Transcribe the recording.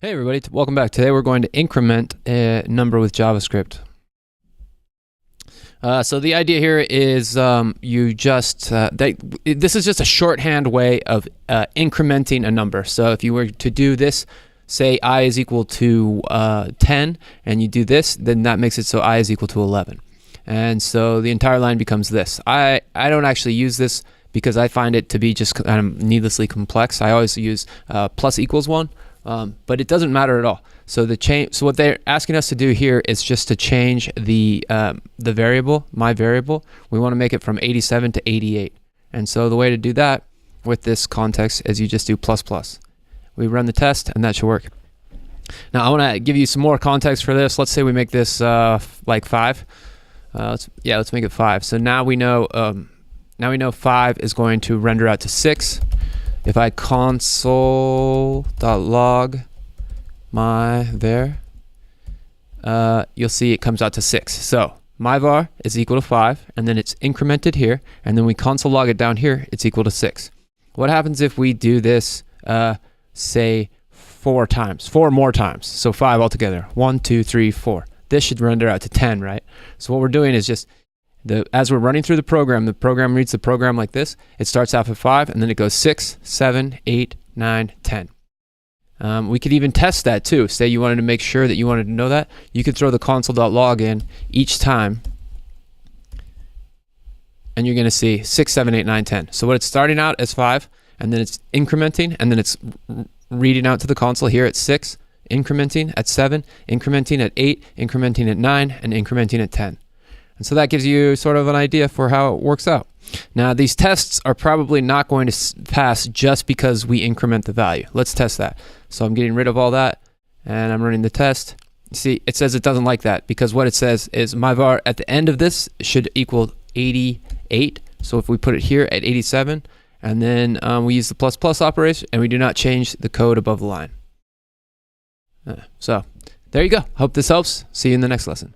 Hey everybody, welcome back. Today we're going to increment a number with JavaScript. So the idea here is this is just a shorthand way of incrementing a number. So if you were to do this, say I is equal to 10, and you do this, then that makes it so I is equal to 11. And so the entire line becomes this. I don't actually use this because I find it to be just kind of needlessly complex. I always use plus equals 1. But it doesn't matter at all. So so what they're asking us to do here is just to change the variable, my variable. We want to make it from 87 to 88. And so the way to do that with this context is you just do plus plus. We run the test and that should work. Now I want to give you some more context for this. Let's say we make this like 5. Let's make it 5. So now we know 5 is going to render out to 6. If I console.log my var, you'll see it comes out to 6. So my var is equal to 5, and then it's incremented here, and then we console log it down here, it's equal to 6. What happens if we do this, say, 4 more times? So 5 altogether. 1, 2, 3, 4. This should render out to 10, right? So what we're doing is just as we're running through the program reads the program like this. It starts off at 5, and then it goes 6, 7, 8, 9, 10. We could even test that too. Say you wanted to make sure that you wanted to know that. You could throw the console.log in each time, and you're going to see 6, 7, 8, 9, 10. So what it's starting out as 5, and then it's incrementing, and then it's reading out to the console here at 6, incrementing at 7, incrementing at 8, incrementing at 9, and incrementing at 10. And so that gives you sort of an idea for how it works out. Now these tests are probably not going to pass just because we increment the value. Let's test that. So I'm getting rid of all that and I'm running the test. See, it says it doesn't like that because what it says is my var at the end of this should equal 88. So if we put it here at 87 and then we use the plus plus operation and we do not change the code above the line. So there you go. Hope this helps. See you in the next lesson.